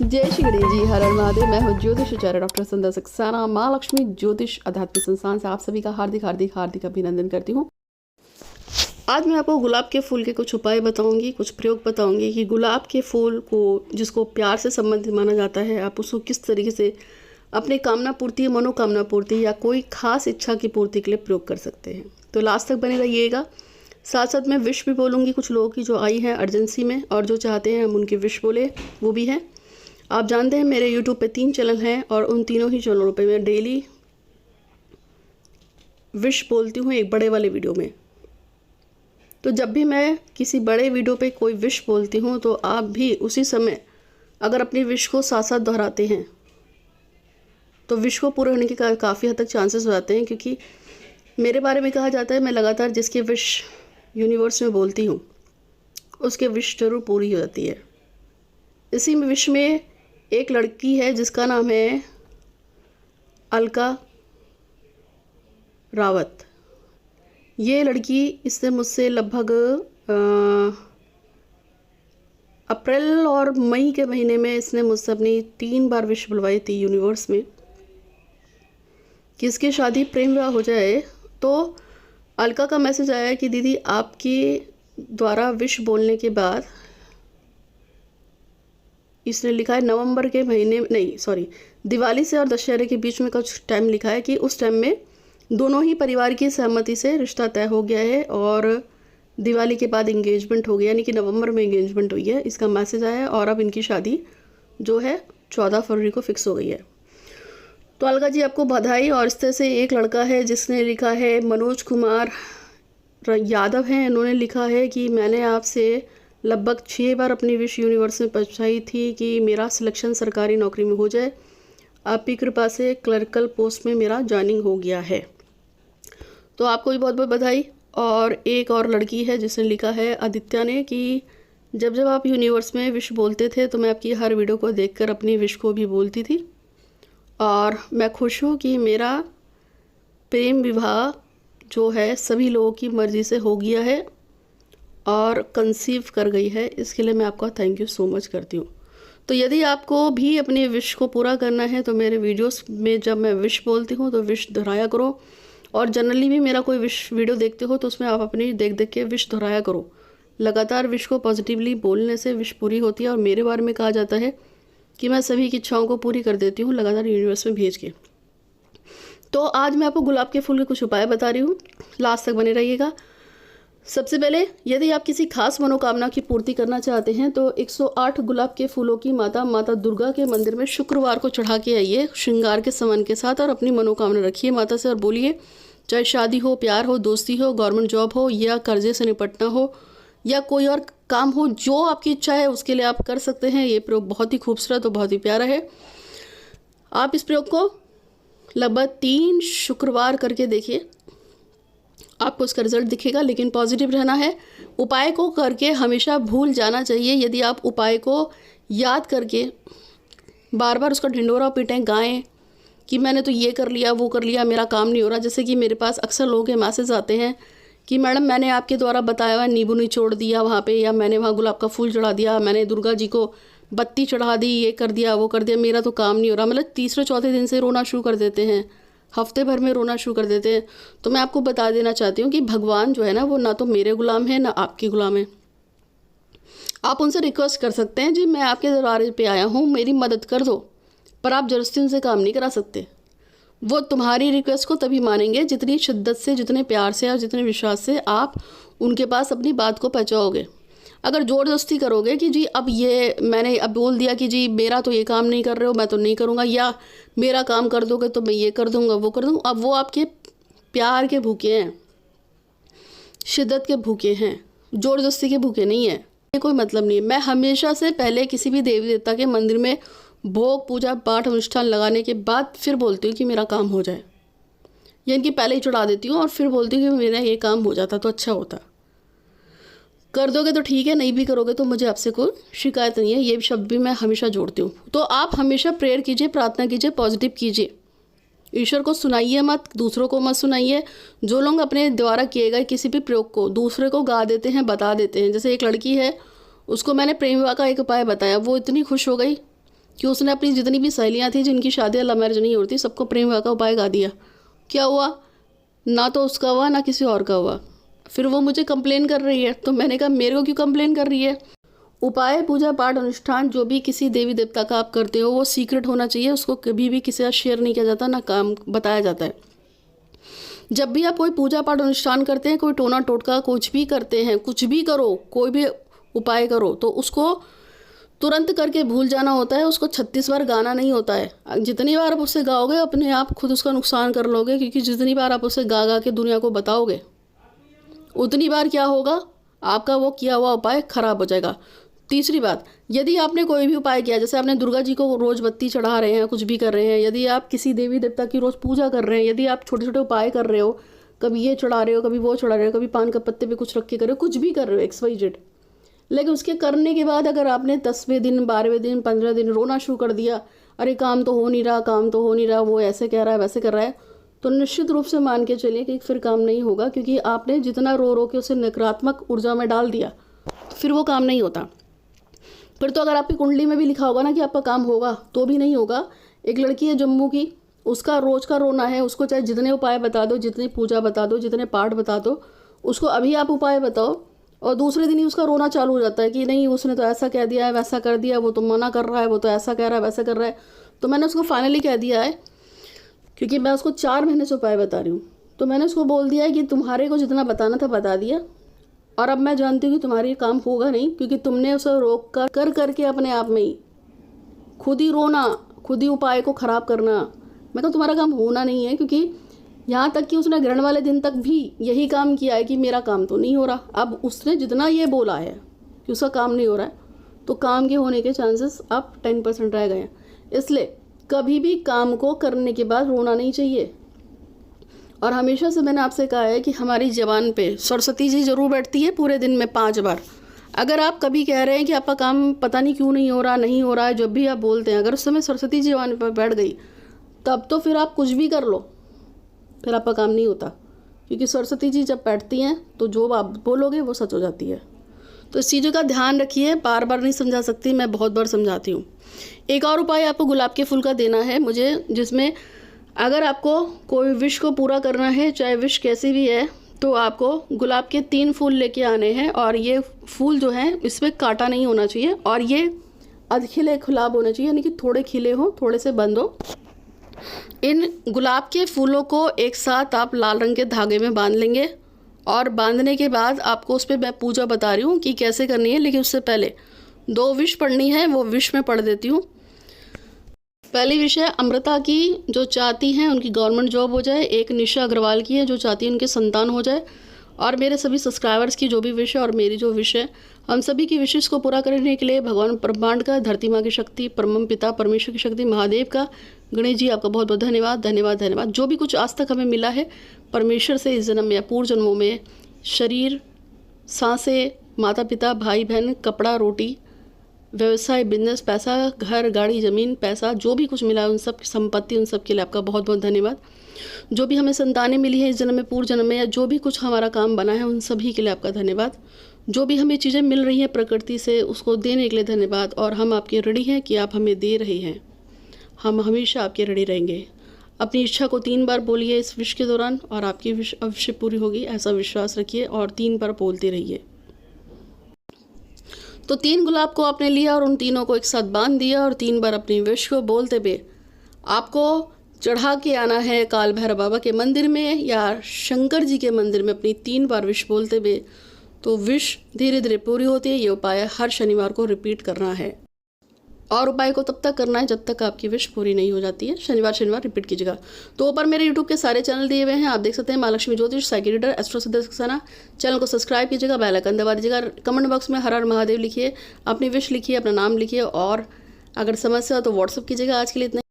जय श्री गणेश जी, हर हर महादेव। मैं हूँ ज्योतिष आचार्य डॉक्टर संध्या सक्सेना, माँ लक्ष्मी ज्योतिष आध्यात्मिक संस्थान से आप सभी का हार्दिक हार्दिक हार्दिक अभिनंदन करती हूँ। आज मैं आपको गुलाब के फूल के कुछ उपाय बताऊंगी, कुछ प्रयोग बताऊंगी कि गुलाब के फूल को, जिसको प्यार से संबंधित माना जाता है, आप उसको किस तरीके से अपनी कामना पूर्ति, मनोकामना पूर्ति या कोई खास इच्छा की पूर्ति के लिए प्रयोग कर सकते हैं। तो लास्ट तक बने रहिएगा। साथ साथ मैं विश भी बोलूँगी कुछ लोगों की जो आई हैं अर्जेंसी में और जो चाहते हैं हम उनकी विश बोले, वो भी है। आप जानते हैं मेरे YouTube पे 3 चैनल हैं और उन तीनों ही चैनलों पे मैं डेली विश बोलती हूँ एक बड़े वाले वीडियो में। तो जब भी मैं किसी बड़े वीडियो पे कोई विश बोलती हूँ तो आप भी उसी समय अगर अपनी विश को साथ साथ दोहराते हैं तो विश को पूरे होने के काफ़ी हद तक चांसेस हो जाते हैं, क्योंकि मेरे बारे में कहा जाता है मैं लगातार जिसकी विश यूनिवर्स में बोलती हूँ उसके विश जरूर पूरी हो जाती है। इसी विश में एक लड़की है जिसका नाम है अलका रावत। ये लड़की इसने मुझसे लगभग अप्रैल और मई के महीने में इसने मुझसे अपनी 3 बार विश बुलवाई थी यूनिवर्स में कि इसकी शादी प्रेम विवाह हो जाए। तो अलका का मैसेज आया कि दीदी आपके द्वारा विश बोलने के बाद, इसने लिखा है नवंबर के महीने, नहीं सॉरी, दिवाली से और दशहरे के बीच में कुछ टाइम लिखा है कि उस टाइम में दोनों ही परिवार की सहमति से रिश्ता तय हो गया है और दिवाली के बाद एंगेजमेंट हो गया, यानी कि नवंबर में एंगेजमेंट हुई है, इसका मैसेज आया है। और अब इनकी शादी जो है 14 फरवरी को फिक्स हो गई है। तो अलका जी आपको बधाई। और इस तरह से एक लड़का है जिसने लिखा है, मनोज कुमार यादव हैं, इन्होंने लिखा है कि मैंने आपसे लगभग 6 बार अपनी विश यूनिवर्स में पहुँचाई थी कि मेरा सिलेक्शन सरकारी नौकरी में हो जाए। आपकी कृपा से क्लर्कल पोस्ट में मेरा ज्वाइनिंग हो गया है। तो आपको भी बहुत बहुत बधाई। और एक और लड़की है जिसने लिखा है, आदित्य ने, कि जब जब आप यूनिवर्स में विश बोलते थे तो मैं आपकी हर वीडियो को देखकर अपनी विश को भी बोलती थी और मैं खुश हूँ कि मेरा प्रेम विवाह जो है सभी लोगों की मर्ज़ी से हो गया है और कंसीव कर गई है। इसके लिए मैं आपका थैंक यू सो मच करती हूँ। तो यदि आपको भी अपनी विश को पूरा करना है तो मेरे वीडियोस में जब मैं विश बोलती हूँ तो विश दोहराया करो। और जनरली भी मेरा कोई विश वीडियो देखते हो तो उसमें आप अपनी देख देख के विश दोहराया करो। लगातार विश को पॉजिटिवली बोलने से विश पूरी होती है और मेरे बारे में कहा जाता है कि मैं सभी की इच्छाओं को पूरी कर देती हूँ लगातार यूनिवर्स में भेज के। तो आज मैं आपको गुलाब के फूल के कुछ उपाय बता रही हूँ, लास्ट तक बने रहिएगा। सबसे पहले, यदि आप किसी खास मनोकामना की पूर्ति करना चाहते हैं तो 108 गुलाब के फूलों की माता दुर्गा के मंदिर में शुक्रवार को चढ़ा के आइए श्रृंगार के सामान के साथ और अपनी मनोकामना रखिए माता से और बोलिए, चाहे शादी हो, प्यार हो, दोस्ती हो, गवर्नमेंट जॉब हो या कर्जे से निपटना हो या कोई और काम हो, जो आपकी इच्छा है उसके लिए आप कर सकते हैं। ये प्रयोग बहुत ही खूबसूरत और बहुत ही प्यारा है। आप इस प्रयोग को लगभग 3 शुक्रवार करके देखिए, आपको उसका रिजल्ट दिखेगा। लेकिन पॉजिटिव रहना है। उपाय को करके हमेशा भूल जाना चाहिए। यदि आप उपाय को याद करके बार बार उसका ढिंडोरा पीटें, गाएं कि मैंने तो ये कर लिया, वो कर लिया, मेरा काम नहीं हो रहा। जैसे कि मेरे पास अक्सर लोगों के मैसेज आते हैं कि मैडम मैंने आपके द्वारा बताया हुआ नींबू निचोड़ दिया वहाँ पे, या मैंने वहाँ गुलाब का फूल चढ़ा दिया, मैंने दुर्गा जी को बत्ती चढ़ा दी, ये कर दिया, वो कर दिया, मेरा तो काम नहीं हो रहा। मतलब तीसरे चौथे दिन से रोना शुरू कर देते हैं, हफ्ते भर में रोना शुरू कर देते हैं। तो मैं आपको बता देना चाहती हूँ कि भगवान जो है ना, वो ना तो मेरे गुलाम है ना आपके गुलाम है। आप उनसे रिक्वेस्ट कर सकते हैं, जी मैं आपके दरबार पे आया हूँ, मेरी मदद कर दो, पर आप जबरदस्ती उनसे काम नहीं करा सकते। वो तुम्हारी रिक्वेस्ट को तभी मानेंगे जितनी शिद्दत से, जितने प्यार से और जितने विश्वास से आप उनके पास अपनी बात को पहुँचाओगे। अगर ज़बरदस्ती करोगे कि जी अब ये मैंने अब बोल दिया कि जी मेरा तो ये काम नहीं कर रहे हो, मैं तो नहीं करूँगा, या मेरा काम कर दोगे तो मैं ये कर दूँगा, वो कर दूँगा, अब वो आपके प्यार के भूखे हैं, शिद्दत के भूखे हैं, ज़बरदस्ती के भूखे नहीं है। ये कोई मतलब नहीं है। मैं हमेशा से पहले किसी भी देवी देवता के मंदिर में भोग पूजा पाठ अनुष्ठान लगाने के बाद फिर बोलती हूँ कि मेरा काम हो जाए, यानी कि पहले ही चढ़ा देती हूँ और फिर बोलती हूँ कि मेरा ये काम हो जाता तो अच्छा होता। कर दोगे तो ठीक है, नहीं भी करोगे तो मुझे आपसे कोई शिकायत नहीं है। ये शब्द भी मैं हमेशा जोड़ती हूँ। तो आप हमेशा प्रेयर कीजिए, प्रार्थना कीजिए, पॉजिटिव कीजिए। ईश्वर को सुनाइए मत, दूसरों को मत सुनाइए। जो लोग अपने द्वारा किए गए किसी भी प्रयोग को दूसरे को गा देते हैं, बता देते हैं, जैसे एक लड़की है, उसको मैंने प्रेम विवाह का एक उपाय बताया, वो इतनी खुश हो गई कि उसने अपनी जितनी भी सहेलियाँ थी जिनकी शादी लव मैरिज नहीं होती, सबको प्रेम विवाह का उपाय गा दिया। क्या हुआ? ना तो उसका हुआ ना किसी और का हुआ। फिर वो मुझे कंप्लेन कर रही है, तो मैंने कहा मेरे को क्यों कंप्लेन कर रही है? उपाय, पूजा पाठ, अनुष्ठान जो भी किसी देवी देवता का आप करते हो वो सीक्रेट होना चाहिए, उसको कभी भी किसी से शेयर नहीं किया जाता, ना काम बताया जाता है। जब भी आप कोई पूजा पाठ अनुष्ठान करते हैं, कोई टोना टोटका कुछ भी करते हैं, कुछ भी करो, कोई भी उपाय करो, तो उसको तुरंत करके भूल जाना होता है, उसको 36 बार गाना नहीं होता है। जितनी बार आप उससे गाओगे अपने आप खुद उसका नुकसान कर लोगे, क्योंकि जितनी बार आप उसे गा गा के दुनिया को बताओगे उतनी बार क्या होगा, आपका वो किया हुआ उपाय खराब हो जाएगा। तीसरी बात, यदि आपने कोई भी उपाय किया, जैसे आपने दुर्गा जी को रोज़ बत्ती चढ़ा रहे हैं, कुछ भी कर रहे हैं, यदि आप किसी देवी देवता की रोज़ पूजा कर रहे हैं, यदि आप छोटे छोटे उपाय कर रहे हो, कभी ये चढ़ा रहे हो, कभी वो चढ़ा रहे हो, कभी पान के पत्ते पे कुछ रख के कर रहे हो, कुछ भी कर रहे हो XYZ, लेकिन उसके करने के बाद अगर आपने 10वें दिन, 12वें दिन, 15 दिन रोना शुरू कर दिया, अरे काम तो हो नहीं रहा, काम तो हो नहीं रहा, वो ऐसे कह रहा है, वैसे कर रहा है, तो निश्चित रूप से मान के चलिए कि फिर काम नहीं होगा, क्योंकि आपने जितना रो रो के उसे नकारात्मक ऊर्जा में डाल दिया, फिर वो काम नहीं होता। फिर तो अगर आपकी कुंडली में भी लिखा होगा ना कि आपका काम होगा, तो भी नहीं होगा। एक लड़की है जम्मू की, उसका रोज़ का रोना है, उसको चाहे जितने उपाय बता दो, जितनी पूजा बता दो, जितने पाठ बता दो, उसको अभी आप उपाय बताओ और दूसरे दिन ही उसका रोना चालू हो जाता है कि नहीं उसने तो ऐसा कह दिया है, वैसा कर दिया, वो तो मना कर रहा है, वो तो ऐसा कह रहा है, वैसा कर रहा है। तो मैंने उसको फाइनली कह दिया है, क्योंकि मैं उसको 4 महीने से उपाय बता रही हूँ, तो मैंने उसको बोल दिया है कि तुम्हारे को जितना बताना था बता दिया, और अब मैं जानती हूँ कि तुम्हारी काम होगा नहीं, क्योंकि तुमने उसे रोक कर करके अपने आप में ही खुद ही रोना, खुद ही उपाय को ख़राब करना। मैं तो तुम्हारा काम होना नहीं है, क्योंकि यहाँ तक कि उसने ग्रहण वाले दिन तक भी यही काम किया है कि मेरा काम तो नहीं हो रहा। अब उसने जितना ये बोला है कि उसका काम नहीं हो रहा है, तो काम के होने के चांसेस अब 10% रह गए हैं। इसलिए कभी भी काम को करने के बाद रोना नहीं चाहिए। और हमेशा से मैंने आपसे कहा है कि हमारी ज़बान पे सरस्वती जी ज़रूर बैठती है पूरे दिन में 5 बार। अगर आप कभी कह रहे हैं कि आपका काम पता नहीं क्यों नहीं हो रहा है, जब भी आप बोलते हैं, अगर उस समय सरस्वती जी ज़बान पर बैठ गई, तब तो फिर आप कुछ भी कर लो, फिर आपका काम नहीं होता, क्योंकि सरस्वती जी जब बैठती हैं तो जो आप बोलोगे वो सच हो जाती है। तो इस चीज़ों का ध्यान रखिए, बार बार नहीं समझा सकती, मैं बहुत बार समझाती हूँ। एक और उपाय आपको गुलाब के फूल का देना है मुझे, जिसमें अगर आपको कोई विश को पूरा करना है, चाहे विश कैसी भी है, तो आपको गुलाब के 3 फूल लेके आने हैं, और ये फूल जो हैं इसमें कांटा नहीं होना चाहिए, और ये अधखिले गुलाब होने चाहिए, यानी कि थोड़े खिले हो, थोड़े से बंद हो। इन गुलाब के फूलों को एक साथ आप लाल रंग के धागे में बांध लेंगे, और बांधने के बाद आपको उस पर मैं पूजा बता रही हूँ कि कैसे करनी है, लेकिन उससे पहले 2 विश पढ़नी है, वो विश मैं पढ़ देती हूँ। पहली विश है अमृता की, जो चाहती हैं उनकी गवर्नमेंट जॉब हो जाए। एक निशा अग्रवाल की है, जो चाहती है उनके संतान हो जाए। और मेरे सभी सब्सक्राइबर्स की जो भी विश है और मेरी जो विश है, हम सभी की विशेष को पूरा करने के लिए भगवान ब्रह्मांड का, धरती माँ की शक्ति, परम पिता परमेश्वर की शक्ति, महादेव का, गणेश जी आपका बहुत बहुत धन्यवाद धन्यवाद धन्यवाद। जो भी कुछ आज तक हमें मिला है परमेश्वर से, इस जन्म में या पूर्व जन्मों में, शरीर, सांसें, माता पिता, भाई बहन, कपड़ा, रोटी, व्यवसाय, बिजनेस, पैसा, घर, गाड़ी, ज़मीन, पैसा, जो भी कुछ मिला है, उन सब की संपत्ति, उन सब के लिए आपका बहुत बहुत धन्यवाद। जो भी हमें संतानें मिली हैं इस जन्म में, पूर्व जन्म में, या जो भी कुछ हमारा काम बना है, उन सभी के लिए आपका धन्यवाद। जो भी हमें चीज़ें मिल रही हैं प्रकृति से, उसको देने के लिए धन्यवाद। और हम आपके ऋणी हैं कि आप हमें दे रहे हैं, हम हमेशा आपके ऋणी रहेंगे। अपनी इच्छा को 3 बार बोलिए इस विश के दौरान, और आपकी विश अवश्य पूरी होगी, ऐसा विश्वास रखिए, और 3 बार बोलते रहिए। तो 3 गुलाब को आपने लिया और उन तीनों को एक साथ बांध दिया, और 3 बार अपनी विश को बोलते हुए आपको चढ़ा के आना है काल भैरव बाबा के मंदिर में या शंकर जी के मंदिर में, अपनी 3 बार विश बोलते हुए। तो विश धीरे धीरे पूरी होती है। ये उपाय हर शनिवार को रिपीट करना है, और उपाय को तब तक करना है जब तक आपकी विश पूरी नहीं हो जाती है। शनिवार रिपीट कीजिएगा। तो ऊपर मेरे यूट्यूब के सारे चैनल दिए हुए हैं, आप देख सकते हैं। महालक्ष्मी ज्योतिष, साइकिल रीडर, एस्ट्रो सिद्ध सक्सेना। चैनल को सब्सक्राइब कीजिएगा, बेल आइकन दबा दीजिएगा। कमेंट बॉक्स में हर हर महादेव लिखिए, अपनी विश लिखिए, अपना नाम लिखिए, और अगर समस्या हो तो व्हाट्सअप कीजिएगा। आज के लिए इतना।